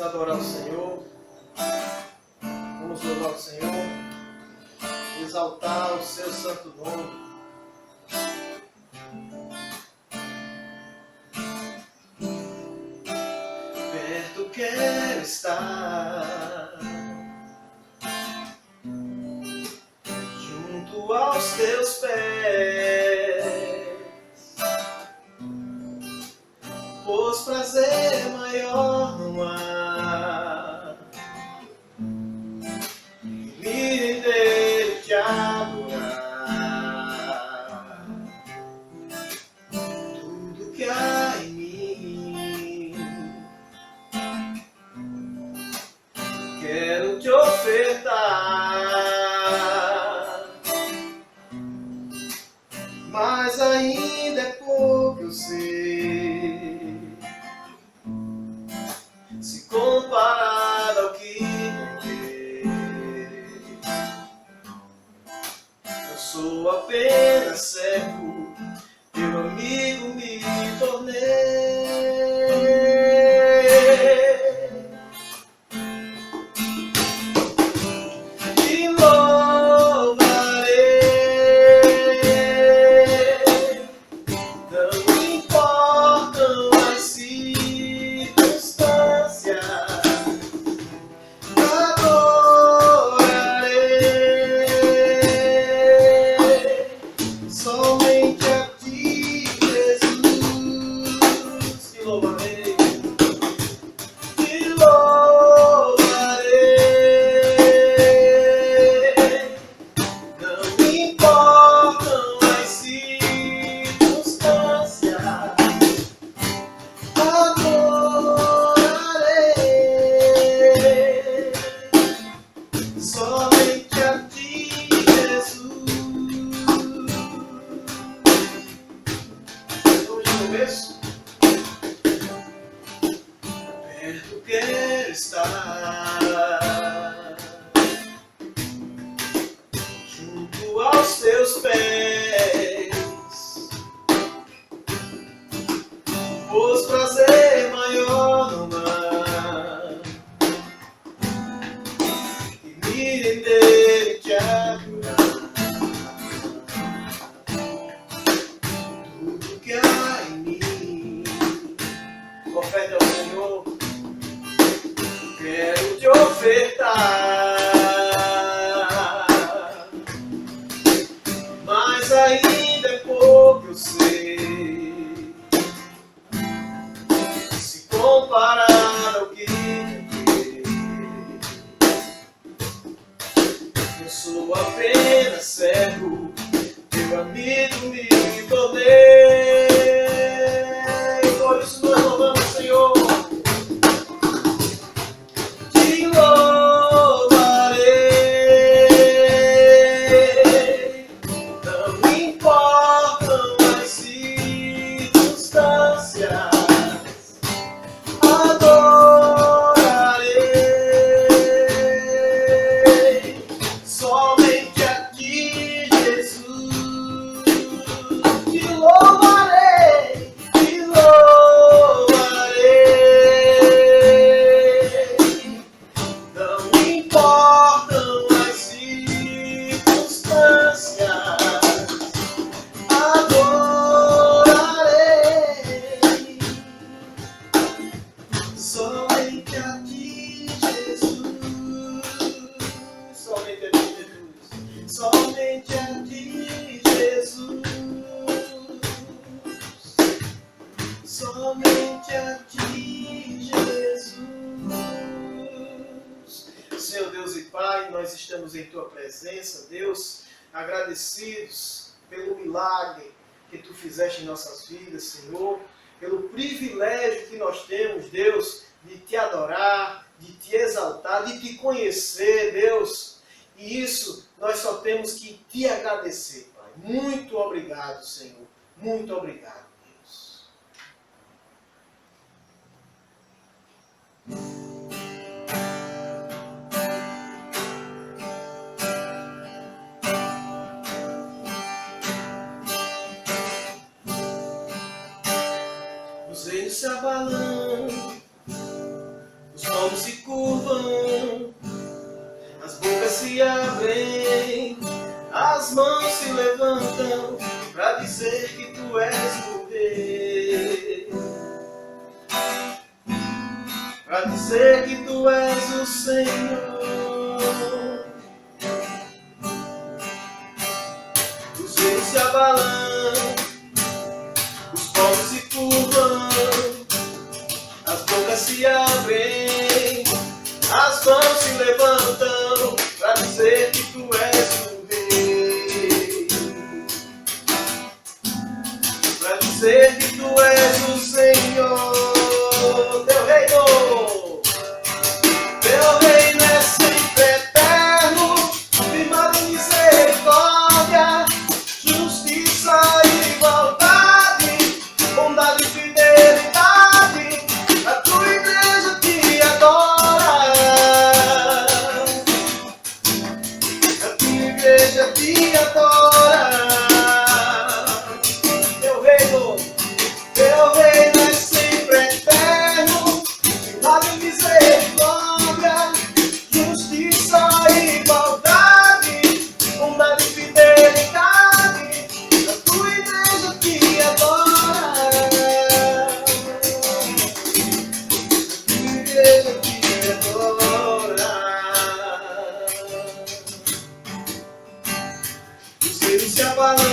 adorar o Senhor, vamos louvar o Senhor, exaltar o seu santo nome. Perto quero estar, junto aos teus pés, pois prazer maior não há, me render e te adorar. Tudo que há em mim quero te ofertar, mas ainda é pouco, eu sei, se comparado ao que tem. Eu sou apenas servo, teu amigo me tornei. Te louvarei, não importam as circunstâncias, adorarei somente a ti, Jesus. Te louvarei, te louvarei, não importam as circunstâncias, adorarei somente a ti, Jesus. Hoje no começo, perto quero estar, junto aos teus pés, pois prazer maior não há, e me render e te adorar. Tudo que há em mim, oferta ao Senhor, quero te ofertar, mas ainda é pouco, eu sei, se comparado ao que tem. Eu sou apenas servo, teu amigo me tornei. Por isso nós louvamos o Senhor. Te louvarei, não importam as circunstâncias, adorarei somente a ti, Jesus. Te louvarei, te louvarei, não importam as circunstâncias, adorarei somente a ti, Jesus. Somente a ti, Jesus. Somente a ti, Jesus. Somente a ti, Jesus. Senhor Deus e Pai, nós estamos em tua presença, Deus, agradecidos pelo milagre que tu fizeste em nossas vidas, Senhor, pelo privilégio que nós temos, Deus, de te adorar, de te exaltar, de te conhecer, Deus. E isso nós só temos que te agradecer, Pai. Muito obrigado, Senhor. Muito obrigado, Deus. Os reinos se abalando, os povos se curvam, as bocas se abrem, as mãos se levantam para dizer que tu és o Rei, para dizer que tu és o Senhor. Os reinos se abalam, os povos se curvam, as bocas se abrem, as mãos se levantam para dizer que tu és o Rei, para dizer que tu és o Senhor. Teu reino é sempre eterno, firmado em misericórdia, justiça e igualdade, bondade e fidelidade. A tua igreja te adora, a tua igreja te adora. Teu reino é sempre eterno, firmado em misericórdia, justiça e igualdade, bondade e fidelidade. A tua igreja te adora, a tua igreja te adora. Os reinos se abalam,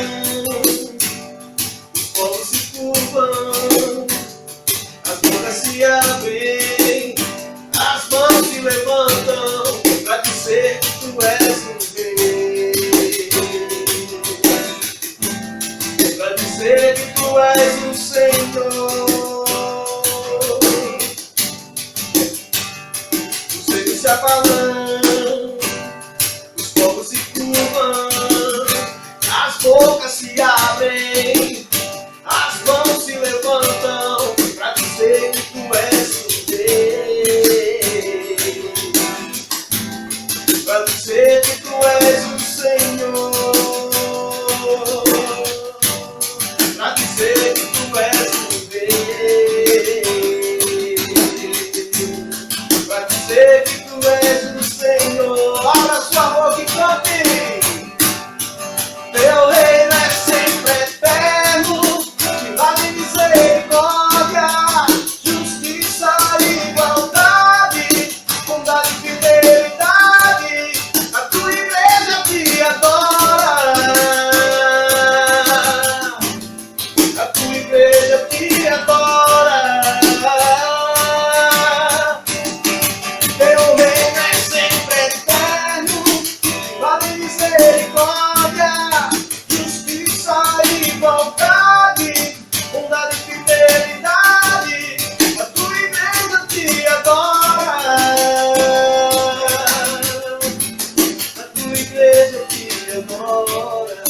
os povos se curvam, as bocas se abrem, as mãos se levantam para dizer que tu és o Rei, para dizer que tu és o Senhor. Os reinos se abalam, os povos se curvam, as bocas se abrem, as mãos se levantam para dizer que tu és o Rei, para dizer que tu és o Senhor, para dizer que tu és o Rei, para dizer que tu és o Senhor. Abra sua boca e cante. Teu reino é sempre eterno, firmado em misericórdia, justiça e igualdade, bondade e fidelidade. A tua igreja te adora, a tua igreja te adora. Teu reino é sempre eterno, firmado em misericórdia, justiça e igualdade, bondade e fidelidade. A tua igreja te adora, a tua igreja te adora.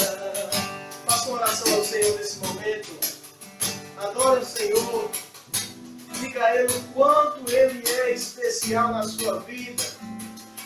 Faça uma oração ao Senhor nesse momento. Adore o Senhor. Diga a Ele o quanto Ele é especial na sua vida.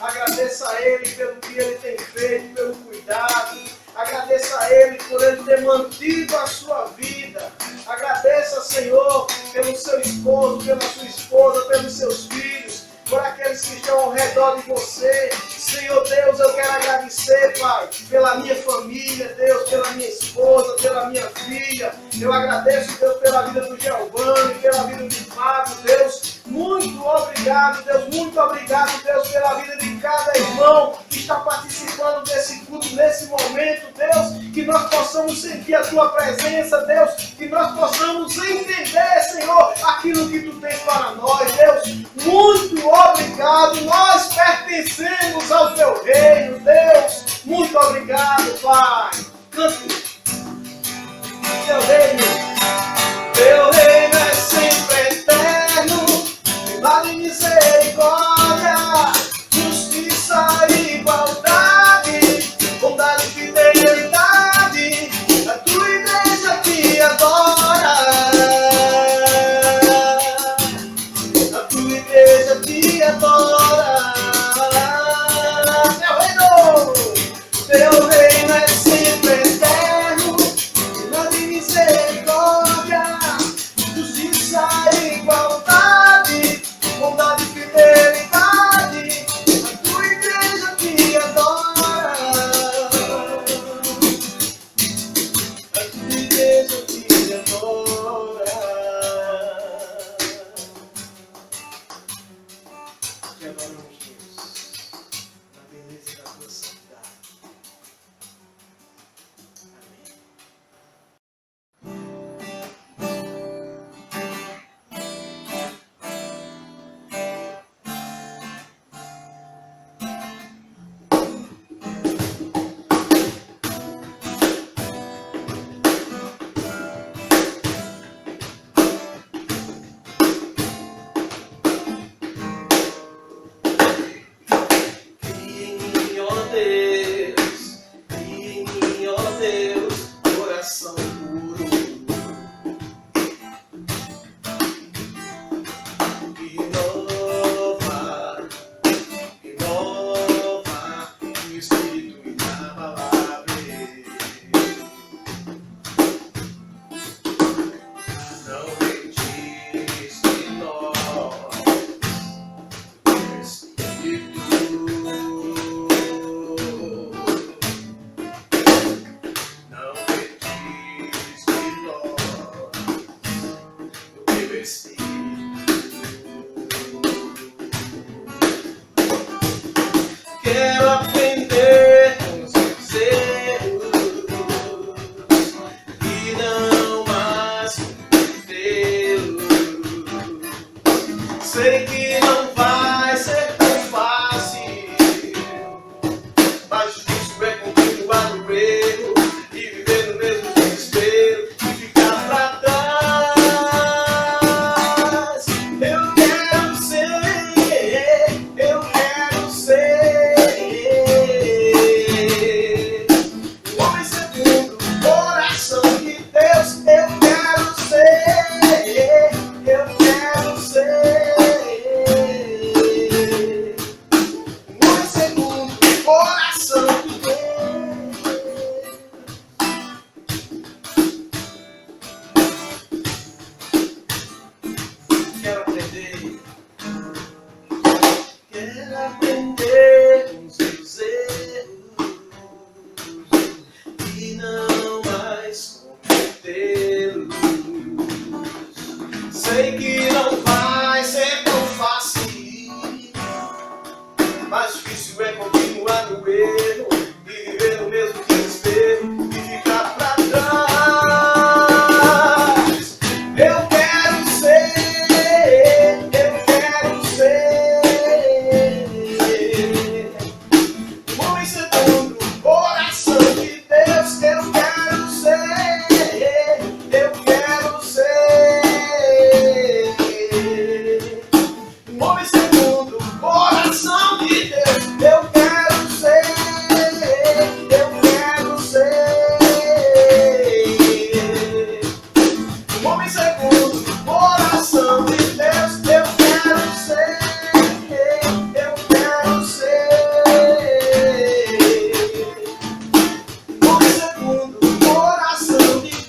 Agradeça a Ele pelo que Ele tem feito, pelo cuidado. Agradeça a Ele por Ele ter mantido a sua vida. Agradeça, Senhor, pelo seu esposo, pela sua esposa, pelos seus filhos, por aqueles que estão ao redor de você. Senhor Deus, eu quero agradecer, Pai, pela minha família, Deus, pela minha esposa, pela minha filha. Eu agradeço, Deus, pela vida do Giovanni, pela vida do Fábio, Deus. Muito obrigado, Deus, muito obrigado, Deus, pela vida de cada irmão que está participando desse culto, nesse momento, Deus, que nós possamos sentir a Tua presença, Deus, que nós possamos entender, Senhor, aquilo que Tu tens para nós, Deus. Muito obrigado, nós pertencemos ao Teu reino, Deus. Muito obrigado, Pai. Cante. Teu reino é sempre eterno, firmado em misericórdia, justiça e igualdade, bondade e fidelidade. A tua igreja te adora, a tua igreja te adora. Teu reino é sempre eterno, firmado em misericórdia, justiça e igualdade, bondade e fidelidade. te adoramos, Deus, na beleza da tua santidade. Quero aprender com os seus erros e não mais cometê-los. Sei que não vai ser tão fácil, mas difícil é continuar no erro e viver no mesmo desespero e ficar pra trás. Eu quero ser um homem segundo o coração de Deus. Eu quero ser um homem segundo o coração de Deus. Quero aprender com os seus erros e não mais cometê-los. Sei que não vai ser tão fácil, mas difícil é continuar no erro e viver no mesmo desespero e ficar pra trás. Eu quero ser um homem segundo o coração de Deus. Eu quero ser um homem segundo o coração de Deus. Eu quero ser um homem segundo o coração de Deus. Eu quero ser um homem segundo o coração de Deus.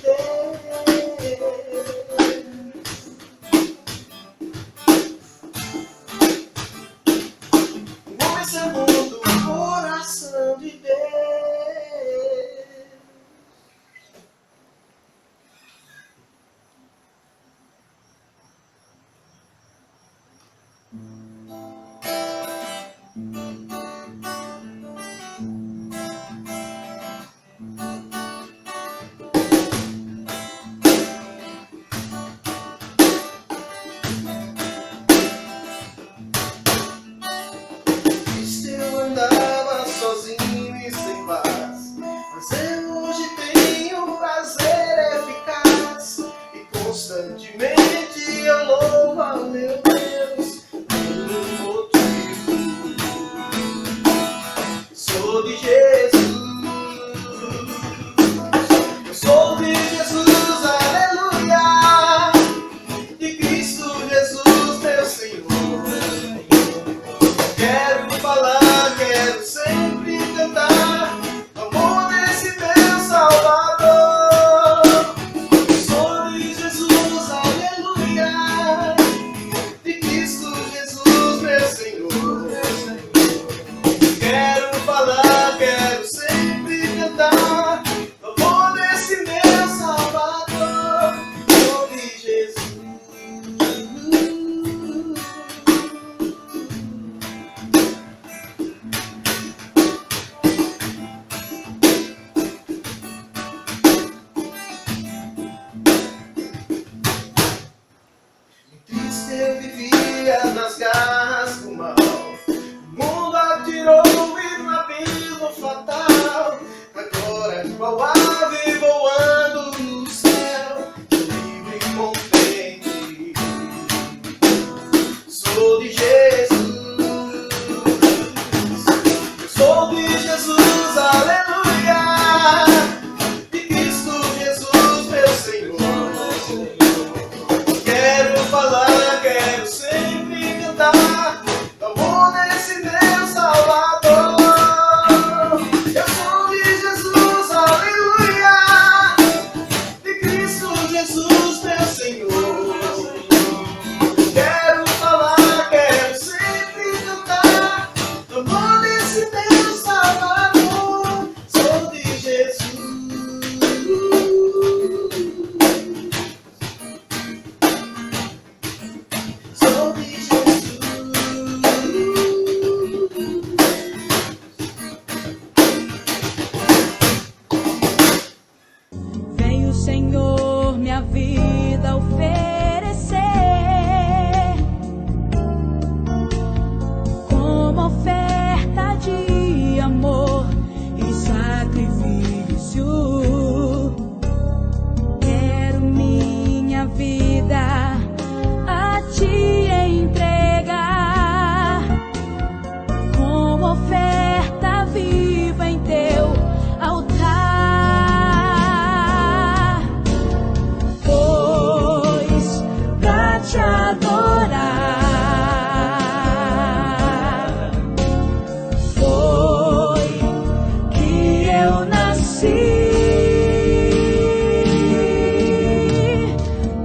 desfrutar do amor desse meu Salvador. Eu sou de Jesus, aleluia, de Cristo Jesus, meu Senhor. Quero falar, quero sempre cantar do amor desse meu Salvador. Sou de Jesus. Sou de Jesus. Vem o Senhor minha vida oferecer como oferta de amor e sacrifício. Quero minha vida a te entregar como oferta viva em teu altar. Pois pra te adorar foi que eu nasci.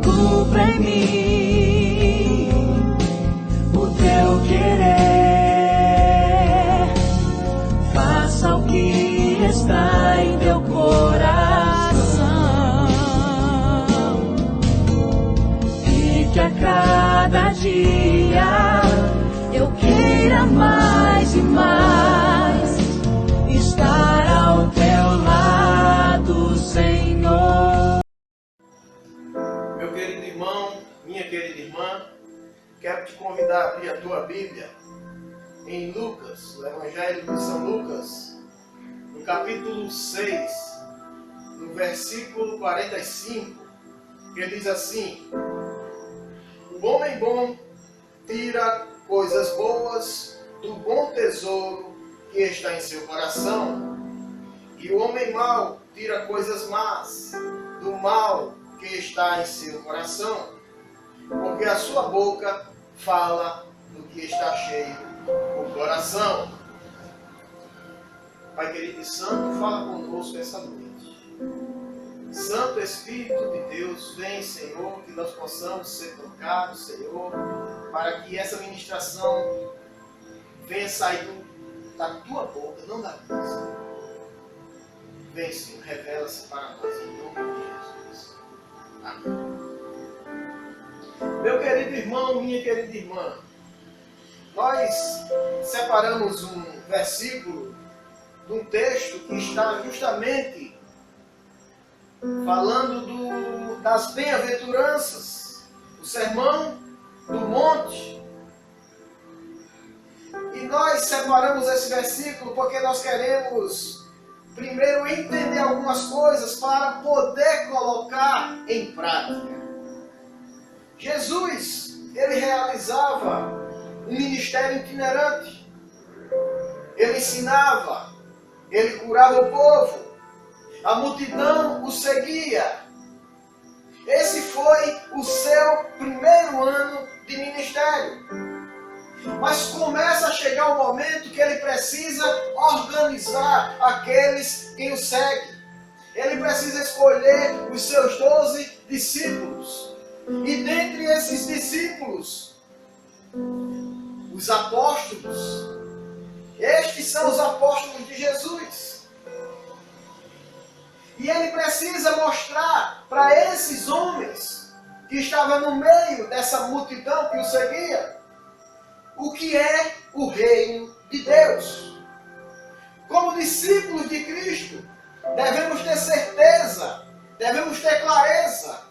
Cumpra em mim o teu querer, faça o que está em teu coração, e que a cada dia eu queira mais e mais estar ao teu lado, Senhor. Meu querido irmão, minha querida irmã, quero te convidar a abrir a tua Bíblia em Lucas, no Evangelho de São Lucas, no capítulo 6, no versículo 45, que diz assim: o homem bom tira coisas boas do bom tesouro que está em seu coração, e o homem mau tira coisas más do mal que está em seu coração, porque a sua boca fala do que está cheio o coração. Pai querido e santo, fala conosco essa noite. Santo Espírito de Deus, vem, Senhor, que nós possamos ser tocados, Senhor, para que essa ministração venha sair da tua boca, não da minha, Senhor. Vem, Senhor, revela-se para nós em nome de Jesus. Amém. Meu querido irmão, minha querida irmã, nós separamos um versículo de um texto que está justamente falando das bem-aventuranças, o sermão do monte. E nós separamos esse versículo porque nós queremos primeiro entender algumas coisas para poder colocar em prática. Jesus, ele realizava um ministério itinerante. Ele ensinava, ele curava o povo, a multidão o seguia. Esse foi o seu primeiro ano de ministério. Mas começa a chegar o momento que ele precisa organizar aqueles que o seguem. Ele precisa escolher os seus 12 discípulos. E dentre esses discípulos, os apóstolos, estes são os apóstolos de Jesus. E ele precisa mostrar para esses homens que estavam no meio dessa multidão que o seguia, o que é o reino de Deus. Como discípulos de Cristo, devemos ter certeza, devemos ter clareza,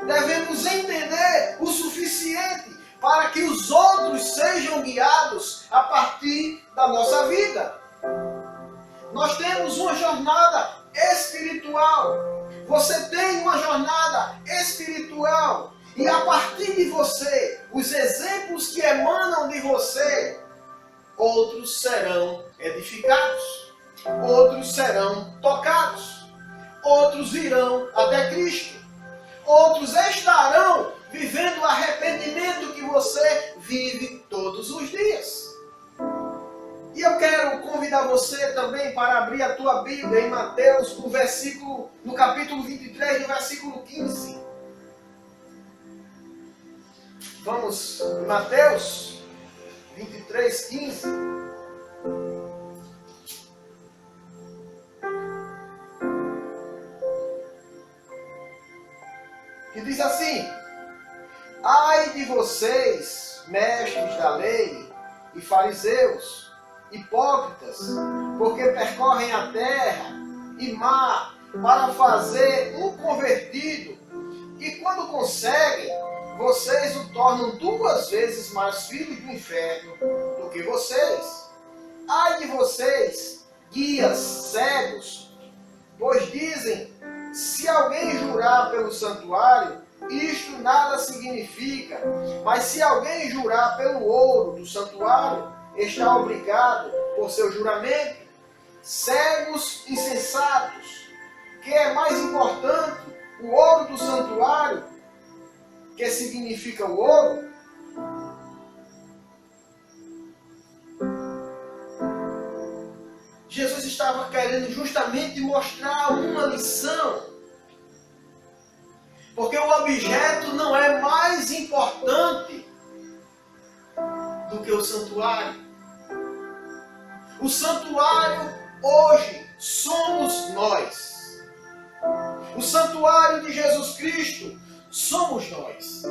devemos entender o suficiente para que os outros sejam guiados a partir da nossa vida. Nós temos uma jornada espiritual. Você tem uma jornada espiritual. E a partir de você, os exemplos que emanam de você, outros serão edificados, outros serão tocados, outros virão até Cristo, outros estarão vivendo o arrependimento que você vive todos os dias. E eu quero convidar você também para abrir a tua Bíblia em Mateus, no capítulo 23, no versículo 15. Vamos, Mateus 23, 15. Que diz assim: ai de vocês, mestres da lei e fariseus, hipócritas, porque percorrem a terra e mar para fazer um convertido, e quando conseguem, vocês o tornam 2 vezes mais filho do inferno do que vocês. Ai de vocês, guias cegos, pois dizem: se alguém jurar pelo santuário, isto nada significa, mas se alguém jurar pelo ouro do santuário, está obrigado por seu juramento. Cegos insensatos, que é mais importante, o ouro do santuário, que significa o ouro? Jesus estava querendo justamente mostrar uma lição. Porque o objeto não é mais importante do que o santuário. O santuário hoje somos nós. O santuário de Jesus Cristo somos nós.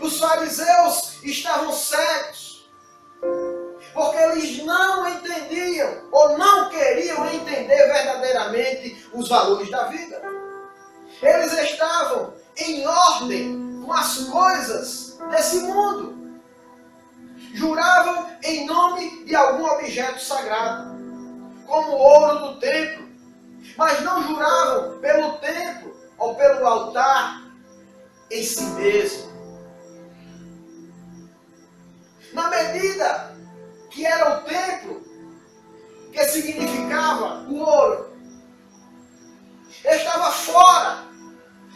Os fariseus estavam cegos, porque eles não entendiam ou não queriam entender verdadeiramente os valores da vida. Eles estavam em ordem com as coisas desse mundo. Juravam em nome de algum objeto sagrado, como o ouro do templo, mas não juravam pelo templo ou pelo altar em si mesmo. Na medida que era o templo, que significava o ouro, estava fora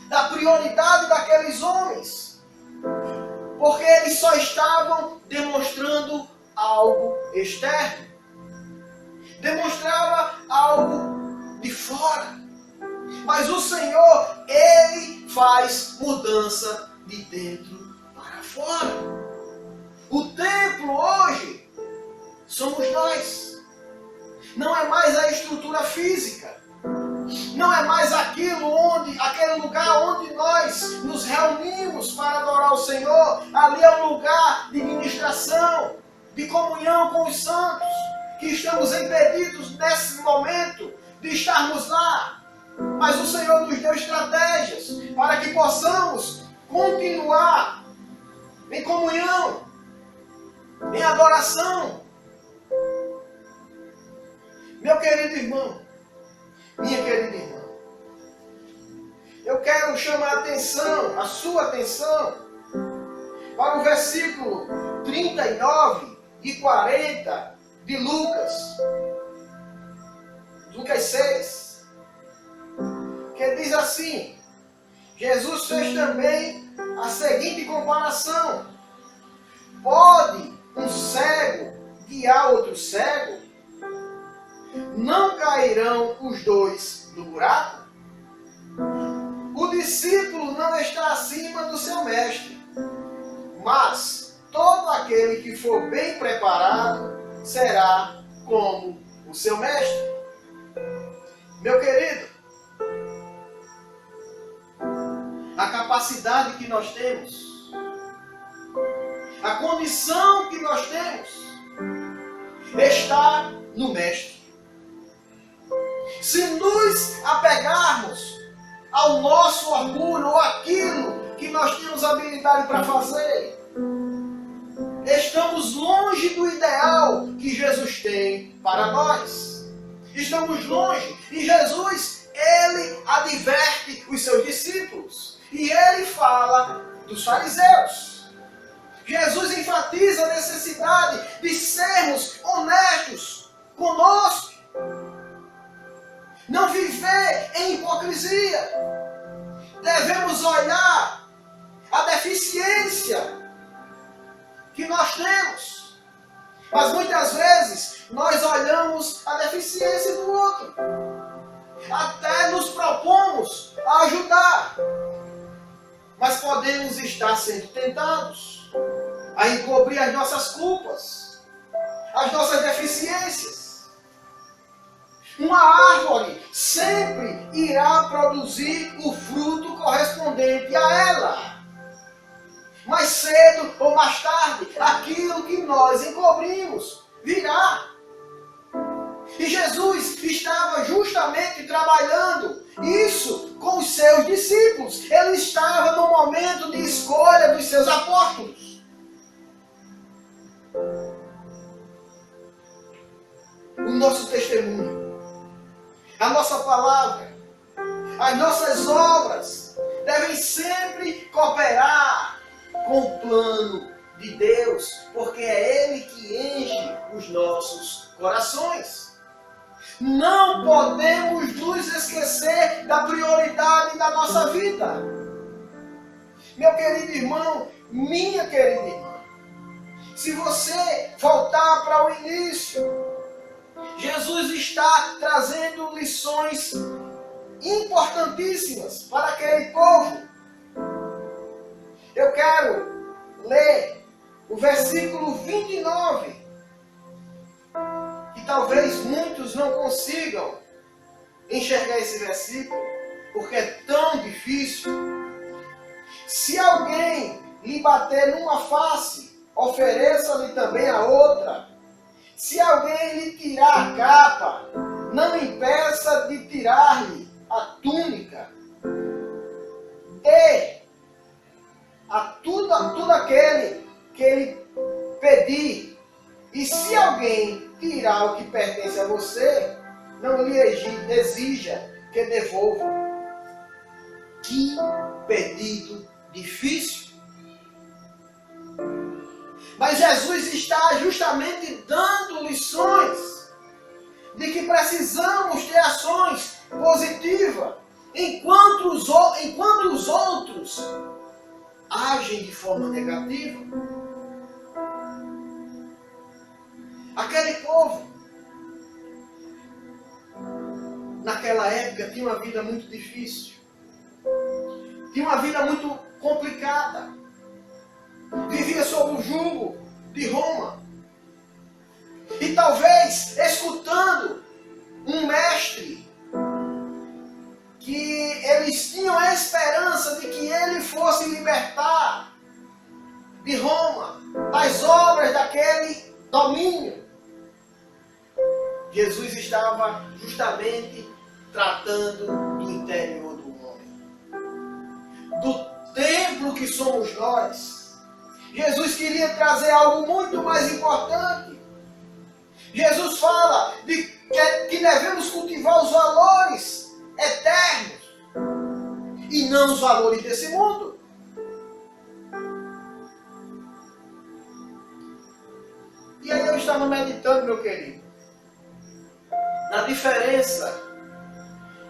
da prioridade daqueles homens, porque eles só estavam demonstrando algo externo, demonstrava algo de fora. Mas o Senhor, Ele faz mudança de dentro para fora. O templo hoje somos nós. Não é mais a estrutura física. Não é mais aquele lugar onde nós nos reunimos para adorar o Senhor. Ali é um lugar de ministração, de comunhão com os santos, que estamos impedidos nesse momento de estarmos lá. Mas o Senhor nos deu estratégias para que possamos continuar em comunhão, em adoração. Meu querido irmão, minha querida irmã, eu quero chamar a sua atenção, para o versículo 39 e 40 de Lucas 6, que diz assim: Jesus fez também a seguinte comparação: pode um cego guiar outro cego? Não cairão os dois no buraco? O discípulo não está acima do seu mestre, mas todo aquele que for bem preparado será como o seu mestre. Meu querido, a capacidade que nós temos, a condição que nós temos, está no mestre. Se nos apegarmos ao nosso orgulho ou aquilo que nós temos habilidade para fazer, estamos longe do ideal que Jesus tem para nós. Estamos longe. E Jesus, Ele adverte os seus discípulos. E Ele fala dos fariseus. Jesus enfatiza a necessidade de sermos honestos conosco. Não viver em hipocrisia. Devemos olhar a deficiência Mas muitas vezes nós olhamos a deficiência do outro. Até nos propomos a ajudar. Mas podemos estar sendo tentados a encobrir as nossas culpas, as nossas deficiências. Uma árvore sempre irá produzir o fruto correspondente a ela. Mais cedo ou mais tarde, aquilo que nós encobrimos virá. E Jesus estava justamente trabalhando isso com os seus discípulos. Ele estava no momento de escolha dos seus apóstolos. O nosso testemunho, a nossa palavra, as nossas obras devem sempre cooperar com o plano de Deus, porque é Ele que enche os nossos corações. Não podemos nos esquecer da prioridade da nossa vida. Meu querido irmão, minha querida irmã, se você voltar para o início, Jesus está trazendo lições importantíssimas para aquele povo. Eu quero ler o versículo 29. Que talvez muitos não consigam enxergar esse versículo, porque é tão difícil. Se alguém lhe bater numa face, ofereça-lhe também a outra. Se alguém lhe tirar a capa, não impeça de tirar-lhe a túnica. Dê a tudo aquele que ele pedir. E se alguém tirar o que pertence a você, não lhe exija que devolva. Que pedido difícil. Mas Jesus está justamente dando lições de que precisamos ter ações positivas, enquanto os outros agem de forma negativa. Aquele povo, naquela época, tinha uma vida muito difícil. Tinha uma vida muito complicada. Vivia sob o jugo de Roma. E talvez escutando um mestre que eles tinham a esperança de que ele fosse libertar de Roma, das obras daquele domínio. Jesus estava justamente tratando do interior do homem, do templo que somos nós. Jesus queria trazer algo muito mais importante. Jesus fala de que devemos cultivar os valores eternos e não os valores desse mundo. E aí eu estava meditando, meu querido, na diferença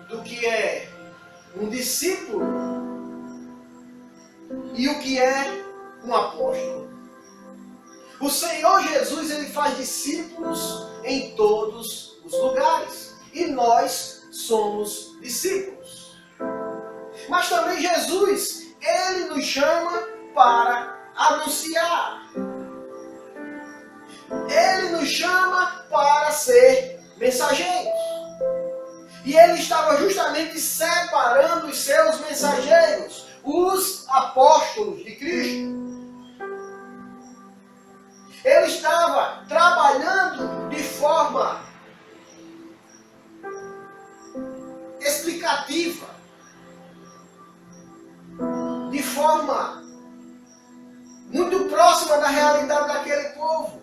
do que é um discípulo e o que é um apóstolo. O Senhor Jesus, ele faz discípulos em todos os lugares. E nós somos discípulos. Mas também Jesus, ele nos chama para anunciar. Ele nos chama para ser mensageiros. E ele estava justamente separando os seus mensageiros, os apóstolos de Cristo. Ele estava trabalhando de forma explicativa, de forma muito próxima da realidade daquele povo.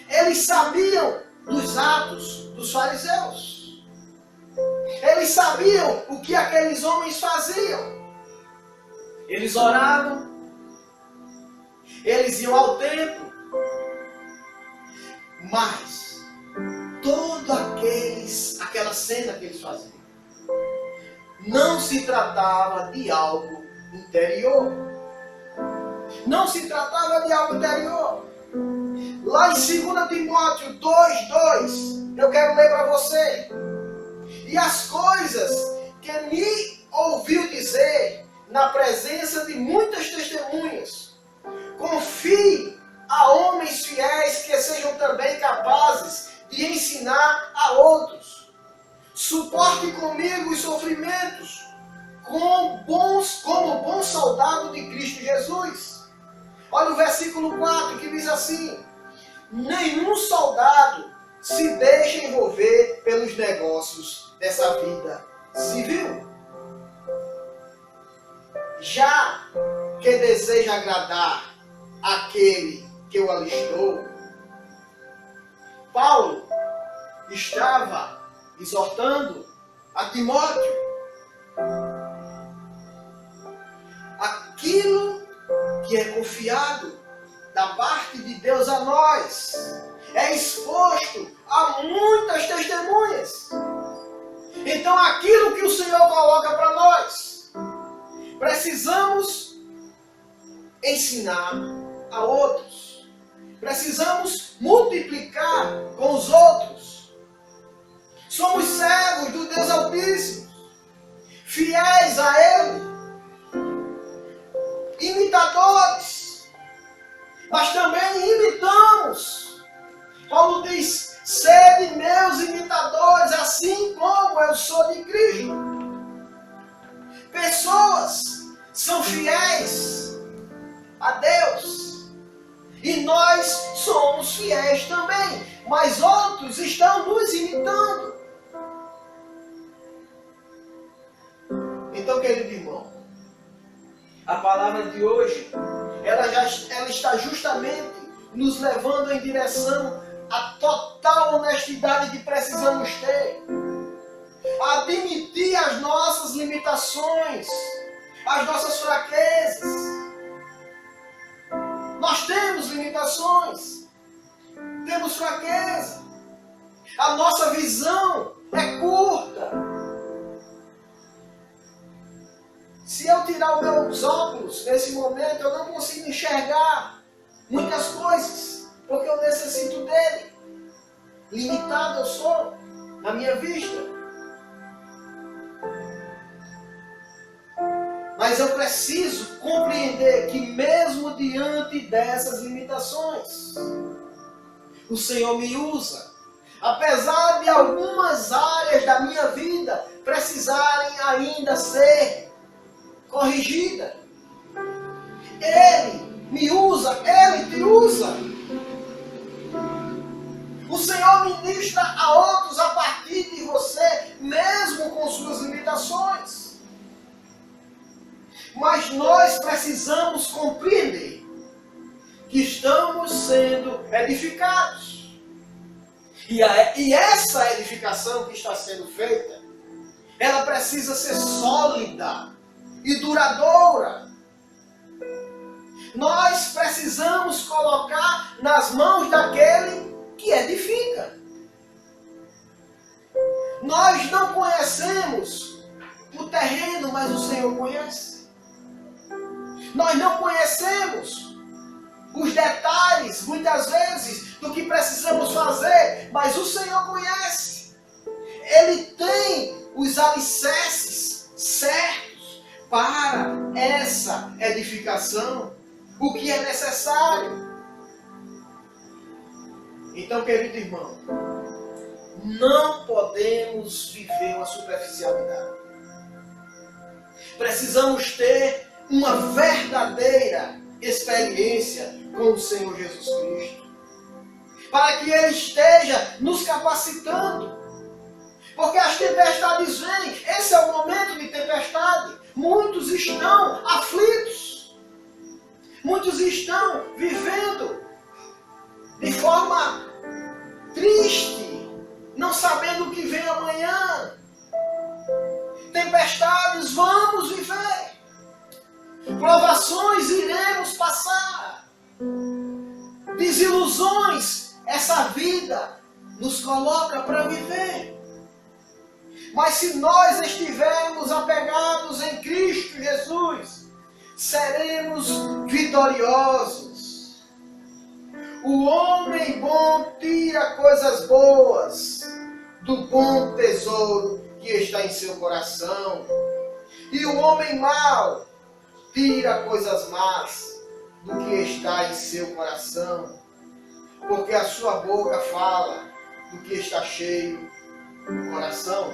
Eles sabiam dos atos dos fariseus. Eles sabiam o que aqueles homens faziam. Eles oravam, eles iam ao templo, mas toda aquela cena que eles faziam não se tratava de algo interior. Não se tratava de algo interior. Lá em 2 Timóteo 2:2, eu quero ler para você. E as coisas que me ouviu dizer na presença de muitas testemunhas, confie a homens fiéis que sejam também capazes de ensinar a outros. Suporte comigo os sofrimentos como bom soldado de Cristo Jesus. Olha o versículo 4 que diz assim: nenhum soldado se deixa envolver pelos negócios dessa vida civil, já que deseja agradar aquele que o alistou. Paulo estava exortando a Timóteo. Aquilo que é confiado da parte de Deus a nós é exposto a muitas testemunhas. Então aquilo que o Senhor coloca para nós, precisamos ensinar a outros. Precisamos multiplicar com os outros. Somos servos do Deus Altíssimo, fiéis a Ele, imitadores, mas também imitamos. Paulo diz: sede meus imitadores, assim como eu sou de Cristo. Pessoas são fiéis a Deus e nós somos fiéis também, mas outros estão nos imitando. Então, querido irmão, a palavra de hoje, ela está justamente nos levando em direção à total honestidade que precisamos ter. Admitir as nossas limitações, as nossas fraquezas. Nós temos limitações, temos fraqueza. A nossa visão é curta. Se eu tirar os meus óculos nesse momento, eu não consigo enxergar muitas coisas, porque eu necessito dele. Limitado eu sou na minha vista. Mas eu preciso compreender que mesmo diante dessas limitações, o Senhor me usa. Apesar de algumas áreas da minha vida precisarem ainda ser corrigidas, Ele me usa, Ele te usa. O Senhor ministra a outros a partir de você, mesmo com suas limitações. Mas nós precisamos compreender que estamos sendo edificados. E essa edificação que está sendo feita, ela precisa ser sólida e duradoura. Nós precisamos colocar nas mãos daquele que edifica. Nós não conhecemos o terreno, mas o Senhor conhece. Nós não conhecemos os detalhes, muitas vezes, do que precisamos fazer, mas o Senhor conhece. Ele tem os alicerces certos para essa edificação, o que é necessário. Então, querido irmão, não podemos viver uma superficialidade. Precisamos ter uma verdadeira experiência com o Senhor Jesus Cristo, para que Ele esteja nos capacitando, porque as tempestades vêm. Esse é o momento de tempestade. Muitos estão aflitos, muitos estão vivendo de forma triste, não sabendo o que vem amanhã. Tempestades vamos viver, provações iremos passar, desilusões essa vida nos coloca para viver. Mas se nós estivermos apegados em Cristo Jesus, seremos vitoriosos. O homem bom tira coisas boas do bom tesouro que está em seu coração. E o homem mau tira coisas más do que está em seu coração. Porque a sua boca fala do que está cheio o coração.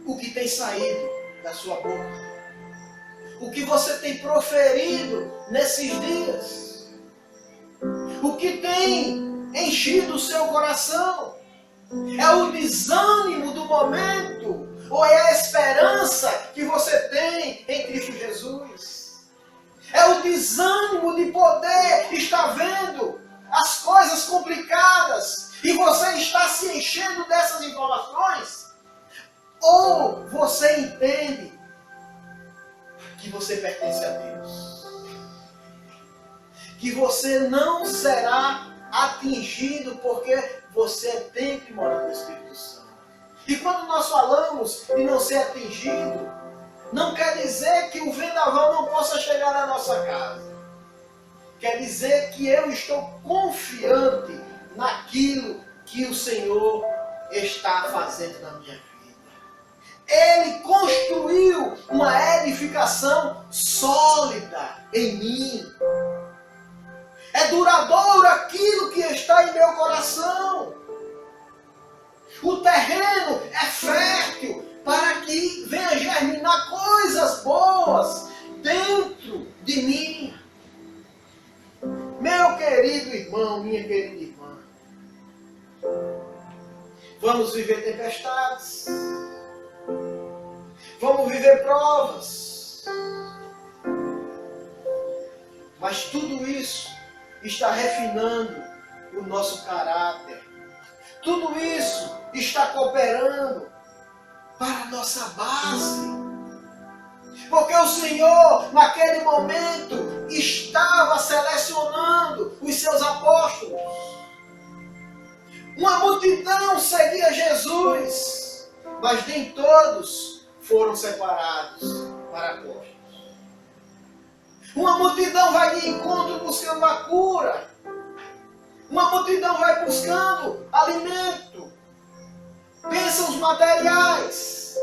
O que tem saído da sua boca? O que você tem proferido nesses dias? O que tem enchido o seu coração? É o desânimo do momento? Ou é a esperança que você tem em Cristo Jesus? É o desânimo de poder estar vendo as coisas complicadas e você está se enchendo dessas informações? Ou você entende que você pertence a Deus? Que você não será atingido porque você é templo e morada do Espírito Santo. E quando nós falamos de não ser atingido, não quer dizer que o vendaval não possa chegar na nossa casa. Quer dizer que eu estou confiante naquilo que o Senhor está fazendo na minha vida. Ele construiu uma edificação sólida em mim. É duradouro aquilo que está em meu coração. O terreno é fértil para que venha germinar coisas boas dentro de mim. Meu querido irmão, minha querida irmã, vamos viver tempestades. Vamos viver provas. Mas tudo isso está refinando o nosso caráter. Tudo isso está cooperando para a nossa base. Porque o Senhor, naquele momento, estava selecionando os seus apóstolos. Uma multidão seguia Jesus, mas nem todos foram separados para apóstolos. Uma multidão vai de encontro buscando a cura. Uma multidão vai buscando alimento, bênçãos materiais.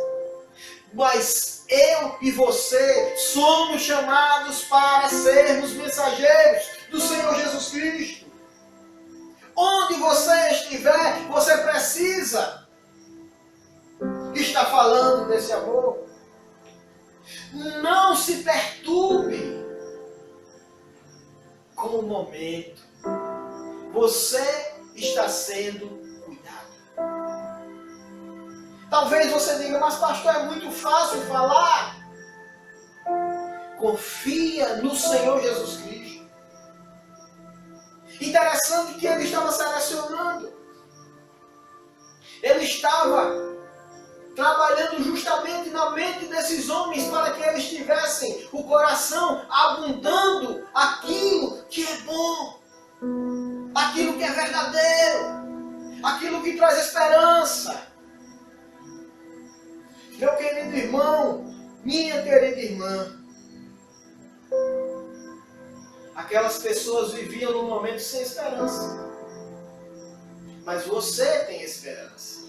Mas eu e você somos chamados para sermos mensageiros do Senhor Jesus Cristo. Onde você estiver, você precisa estar falando desse amor. Não se perturbe com o momento. Você está sendo cuidado. Talvez você diga, mas pastor, é muito fácil falar. Confia no Senhor Jesus Cristo. Interessante que ele estava selecionando. Ele estava trabalhando justamente na mente desses homens para que eles tivessem o coração abundando aquilo que é bom, aquilo que é verdadeiro, aquilo que traz esperança. Meu querido irmão, minha querida irmã, aquelas pessoas viviam num momento sem esperança, mas você tem esperança.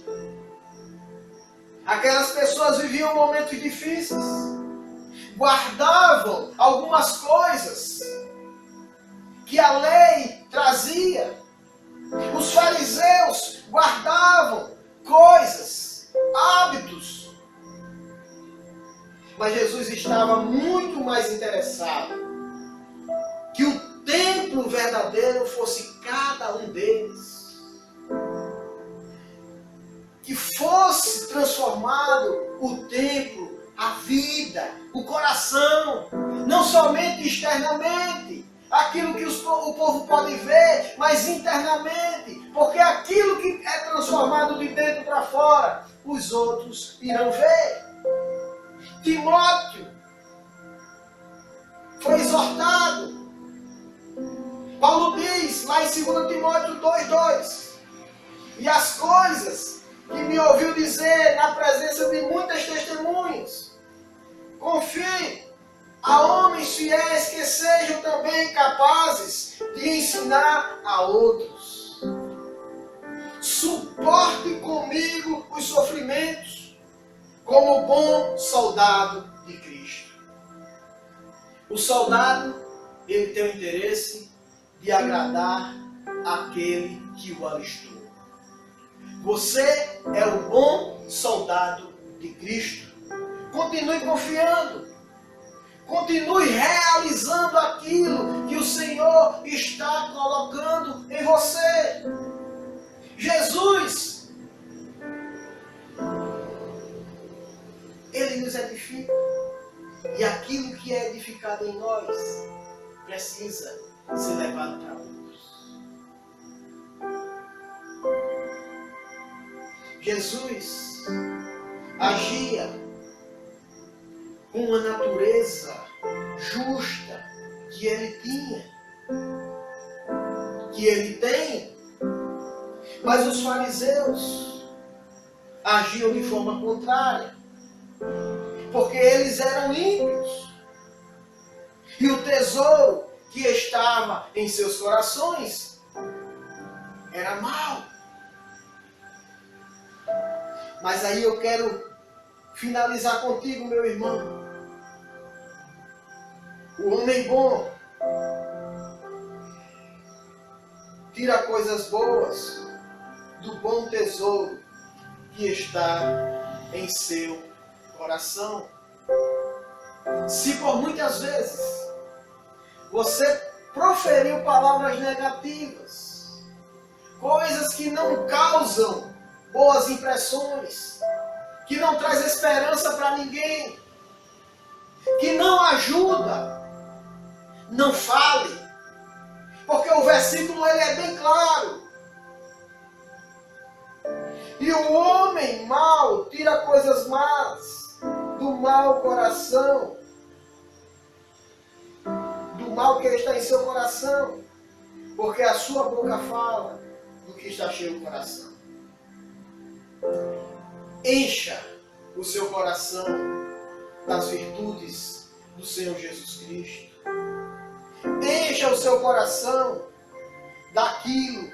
Aquelas pessoas viviam momentos difíceis, guardavam algumas coisas que a lei trazia. Os fariseus guardavam coisas, hábitos. Mas Jesus estava muito mais interessado que o templo verdadeiro fosse cada um deles. Que fosse transformado o templo, a vida, o coração, não somente externamente, aquilo que o povo pode ver, mas internamente, porque aquilo que é transformado de dentro para fora, os outros irão ver. Timóteo foi exortado. Paulo diz lá em 2 Timóteo 2:2, e as coisas que me ouviu dizer na presença de muitas testemunhas, confie, a homens fiéis que sejam também capazes de ensinar a outros. Suporte comigo os sofrimentos, como bom soldado de Cristo. O soldado, ele tem o interesse de agradar aquele que o alistou. Você é o bom soldado de Cristo. Continue confiando. Continue realizando aquilo que o Senhor está colocando em você. Jesus, Ele nos edifica. E aquilo que é edificado em nós precisa ser levado para outros. Jesus agia com uma natureza justa que ele tinha, que ele tem. Mas os fariseus agiam de forma contrária, porque eles eram ímpios. E o tesouro que estava em seus corações era mau. Mas aí eu quero finalizar contigo, meu irmão. O homem bom tira coisas boas do bom tesouro que está em seu coração. Se por muitas vezes você proferiu palavras negativas, coisas que não causam boas impressões, que não traz esperança para ninguém, que não ajuda, não fale, porque o versículo ele é bem claro. E o homem mau tira coisas más do mau coração, do mal que está em seu coração, porque a sua boca fala do que está cheio do coração. Encha o seu coração das virtudes do Senhor Jesus Cristo. Encha o seu coração daquilo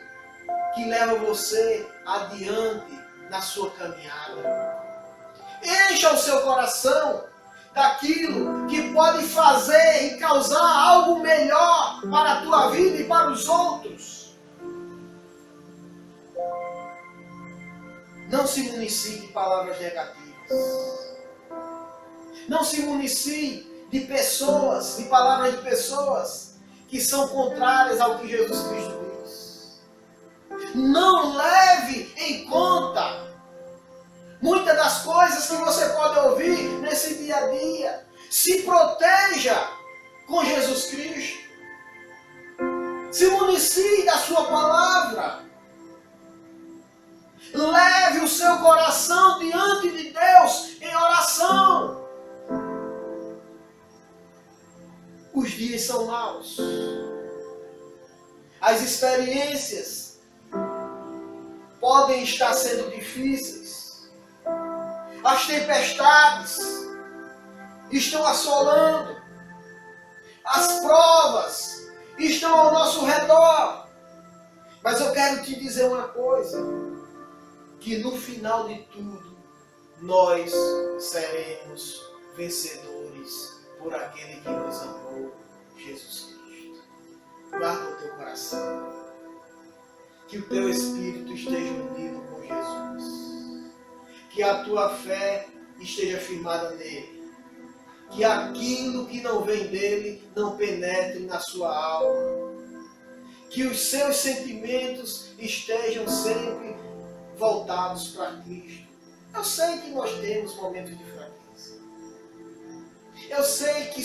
que leva você adiante na sua caminhada. Encha o seu coração daquilo que pode fazer e causar algo melhor para a tua vida e para os outros. Não se municie de palavras negativas. Não se municie de pessoas, de palavras de pessoas que são contrárias ao que Jesus Cristo diz. Não leve em conta muitas das coisas que você pode ouvir nesse dia a dia. Se proteja com Jesus Cristo. Se municie da sua palavra. Leve o seu coração diante de Deus em oração. Os dias são maus. As experiências podem estar sendo difíceis. As tempestades estão assolando. As provas estão ao nosso redor. Mas eu quero te dizer uma coisa. Que no final de tudo, nós seremos vencedores por aquele que nos amou, Jesus Cristo. Guarda o teu coração. Que o teu espírito esteja unido com Jesus. Que a tua fé esteja firmada nele. Que aquilo que não vem dele não penetre na sua alma. Que os seus sentimentos estejam sempre voltados para Cristo. Eu sei que nós temos momentos de fraqueza. Eu sei que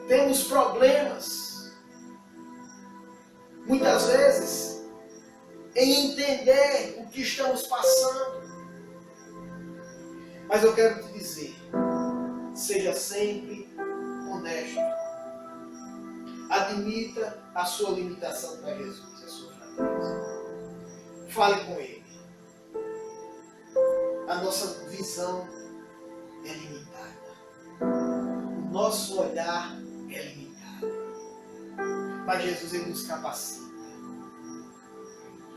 temos problemas, muitas vezes, em entender o que estamos passando. Mas eu quero te dizer, seja sempre honesto. Admita a sua limitação para Jesus, a sua fraqueza. Fale com Ele. A nossa visão é limitada. O nosso olhar é limitado. Mas Jesus, Ele nos capacita.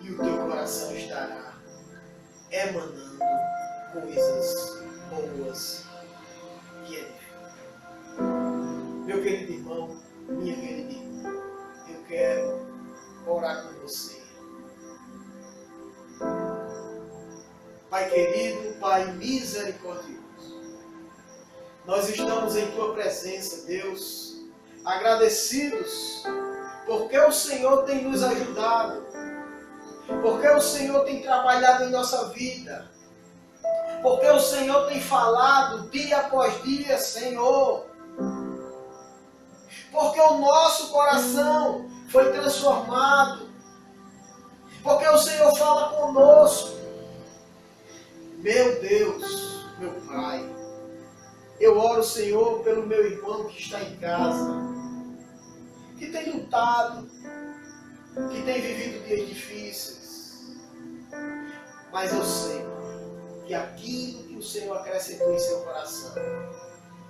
E o teu coração estará emanando coisas boas que edificam. Meu querido irmão, minha querida irmã, eu quero orar com você. Pai querido, Pai misericordioso, nós estamos em Tua presença, Deus, agradecidos porque o Senhor tem nos ajudado, porque o Senhor tem trabalhado em nossa vida, porque o Senhor tem falado dia após dia, Senhor, porque o nosso coração foi transformado, porque o Senhor fala conosco. Meu Deus, meu Pai, eu oro, Senhor, pelo meu irmão que está em casa, que tem lutado, que tem vivido dias difíceis, mas eu sei que aquilo que o Senhor acrescentou em seu coração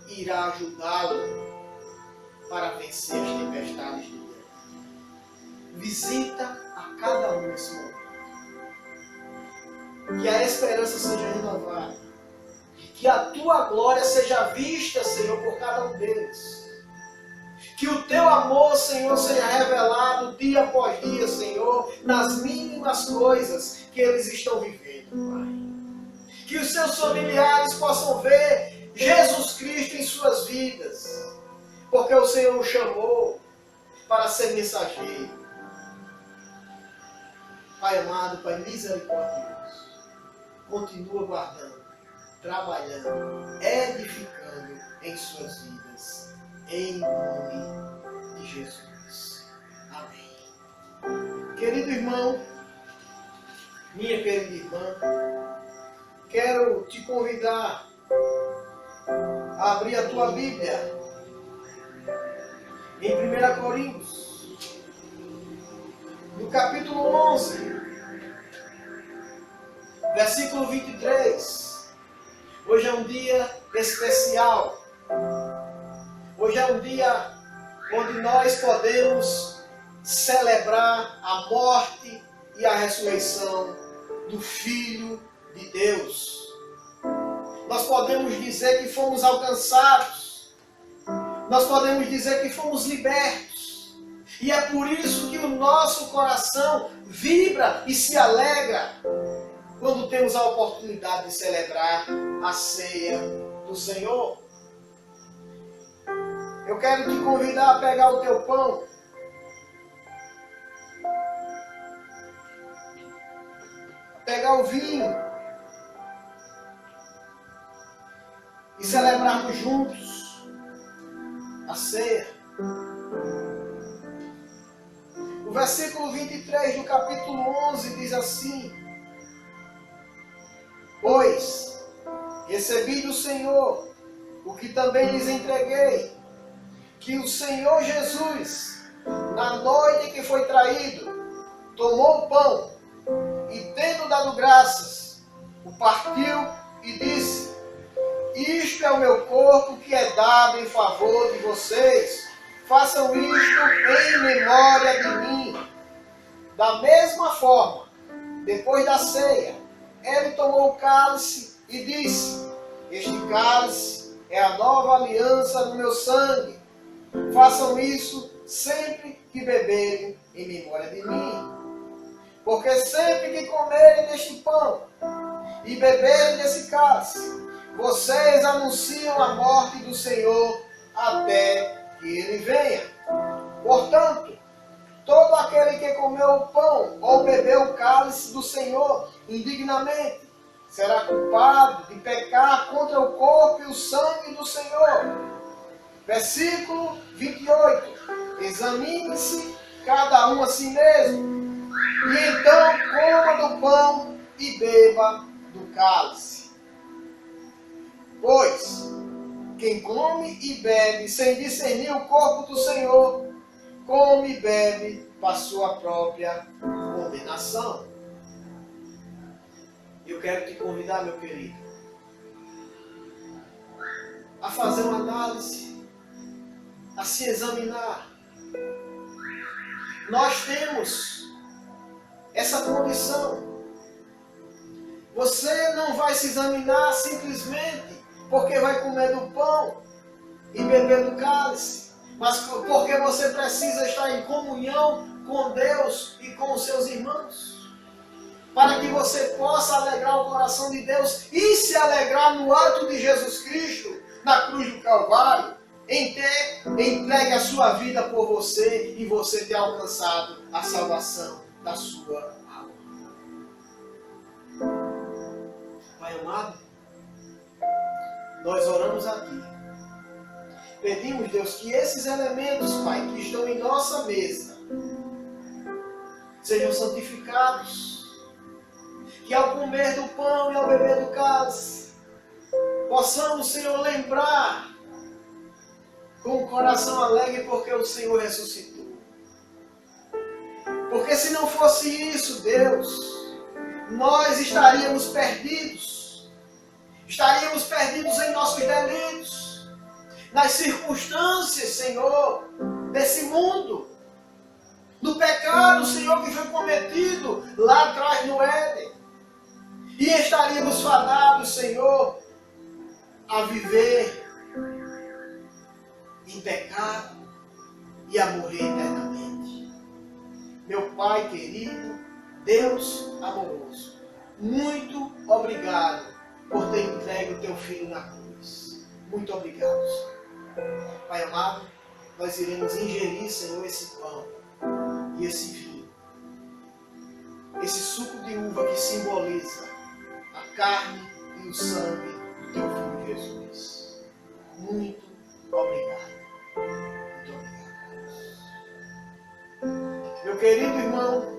irá ajudá-lo para vencer as tempestades de Deus. Visita a cada um nesse momento. Que a esperança seja renovada. Que a Tua glória seja vista, Senhor, por cada um deles. Que o Teu amor, Senhor, seja revelado dia após dia, Senhor, nas mínimas coisas que eles estão vivendo, Pai. Que os seus familiares possam ver Jesus Cristo em suas vidas. Porque o Senhor o chamou para ser mensageiro. Pai amado, Pai misericordioso, continua guardando, trabalhando, edificando em suas vidas, em nome de Jesus. Amém. Querido irmão, minha querida irmã, quero te convidar a abrir a tua Bíblia em 1 Coríntios, no capítulo 11, versículo 23. Hoje é um dia especial. Hoje é um dia onde nós podemos celebrar a morte e a ressurreição do Filho de Deus. Nós podemos dizer que fomos alcançados. Nós podemos dizer que fomos libertos. E é por isso que o nosso coração vibra e se alegra quando temos a oportunidade de celebrar a ceia do Senhor. Eu quero te convidar a pegar o teu pão, a pegar o vinho e celebrarmos juntos a ceia. O versículo 23 do capítulo 11 diz assim: Pois recebi do Senhor o que também lhes entreguei, que o Senhor Jesus, na noite que foi traído, tomou o pão e, tendo dado graças, o partiu e disse: Isto é o meu corpo que é dado em favor de vocês. Façam isto em memória de mim. Da mesma forma, depois da ceia, ele tomou o cálice e disse: Este cálice é a nova aliança no meu sangue. Façam isso sempre que beberem em memória de mim. Porque sempre que comerem deste pão e beberem desse cálice, vocês anunciam a morte do Senhor até que Ele venha. Portanto, todo aquele que comeu o pão ou bebeu o cálice do Senhor indignamente será culpado de pecar contra o corpo e o sangue do Senhor. Versículo 28. Examine-se cada um a si mesmo, e então coma do pão e beba do cálice. Pois quem come e bebe sem discernir o corpo do Senhor, come e bebe para sua própria condenação. Eu quero te convidar, meu querido, a fazer uma análise, a se examinar. Nós temos essa condição. Você não vai se examinar simplesmente porque vai comer do pão e beber do cálice, mas porque você precisa estar em comunhão com Deus e com os seus irmãos, para que você possa alegrar o coração de Deus e se alegrar no ato de Jesus Cristo na cruz do Calvário, em ter entregue a sua vida por você e você ter alcançado a salvação da sua alma. Pai amado, nós oramos aqui. Pedimos, Deus, que esses elementos, Pai, que estão em nossa mesa, sejam santificados. Que ao comer do pão e ao beber do cálice, possamos, Senhor, lembrar com o coração alegre porque o Senhor ressuscitou. Porque se não fosse isso, Deus, nós estaríamos perdidos. Estaríamos perdidos em nossos delitos, nas circunstâncias, Senhor, desse mundo, no pecado, Senhor, que foi cometido lá atrás no Éden. E estaríamos fadados, Senhor, a viver em pecado e a morrer eternamente. Meu Pai querido, Deus amoroso, muito obrigado por ter entregue o teu Filho na cruz. Muito obrigado, Senhor. Pai amado, nós iremos ingerir, Senhor, esse pão e esse vinho, esse suco de uva que simboliza a carne e o sangue do teu Filho Jesus. Muito obrigado. Muito obrigado. Meu querido irmão,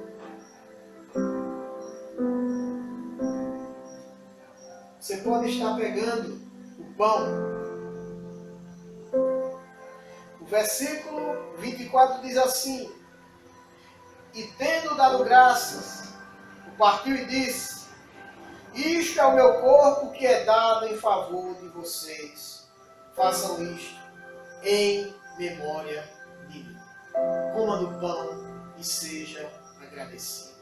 você pode estar pegando o pão. O versículo 24 diz assim: e tendo dado graças, o partiu e disse: isto é o meu corpo que é dado em favor de vocês. Façam isto em memória de mim. Coma do pão e seja agradecido.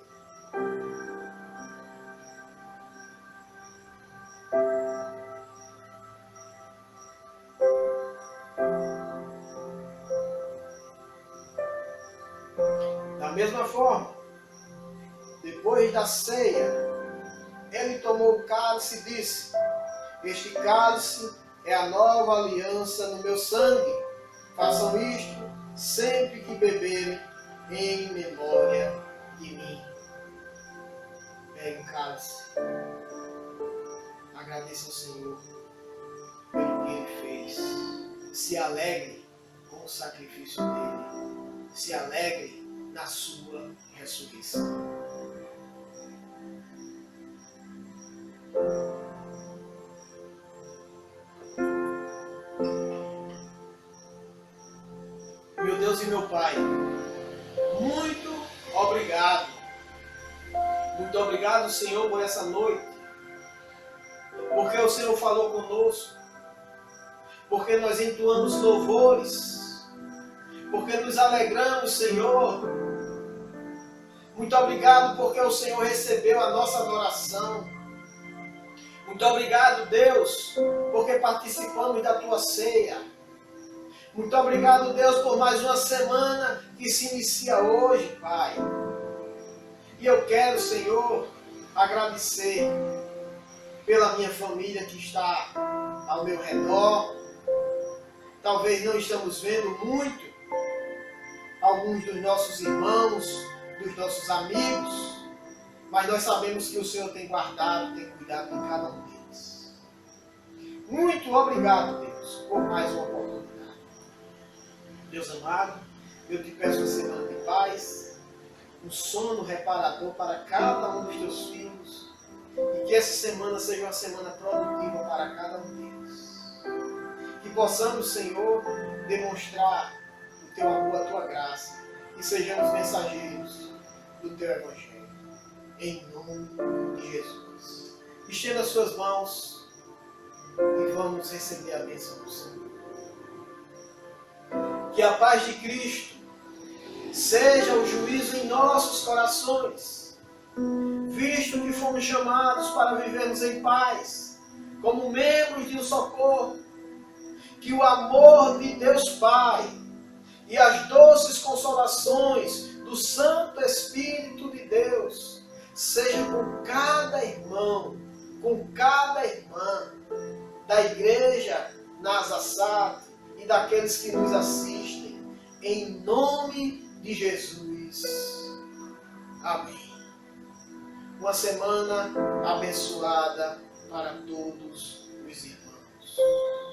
Da mesma forma, depois da ceia, ele tomou o cálice e disse: este cálice é a nova aliança no meu sangue. Façam isto sempre que beberem em memória de mim. Pegue o cálice. Agradeça ao Senhor pelo que Ele fez. Se alegre com o sacrifício dele. Se alegre na sua ressurreição. Meu Deus e meu Pai, muito obrigado. Muito obrigado, Senhor, por essa noite. Porque o Senhor falou conosco. Porque nós entoamos louvores. Porque nos alegramos, Senhor. Muito obrigado porque o Senhor recebeu a nossa adoração. Muito obrigado, Deus, porque participamos da Tua ceia. Muito obrigado, Deus, por mais uma semana que se inicia hoje, Pai. E eu quero, Senhor, agradecer pela minha família que está ao meu redor. Talvez não estamos vendo muito alguns dos nossos irmãos, dos nossos amigos, mas nós sabemos que o Senhor tem guardado, tem cuidado de cada um deles. Muito obrigado, Deus, por mais uma oportunidade. Deus amado, eu te peço uma semana de paz, um sono reparador para cada um dos teus filhos, e que essa semana seja uma semana produtiva para cada um deles. Que possamos, Senhor, demonstrar o teu amor, a tua graça, e sejamos mensageiros do teu Evangelho. Em nome de Jesus. Estenda as suas mãos e vamos receber a bênção do Senhor. Que a paz de Cristo seja o juízo em nossos corações, visto que fomos chamados para vivermos em paz, como membros de um só corpo. Que o amor de Deus Pai e as doces consolações do Santo Espírito de Deus sejam com cada irmão, com cada irmã da Igreja Nazasat e daqueles que nos assistem, em nome de Jesus. Amém. Uma semana abençoada para todos os irmãos.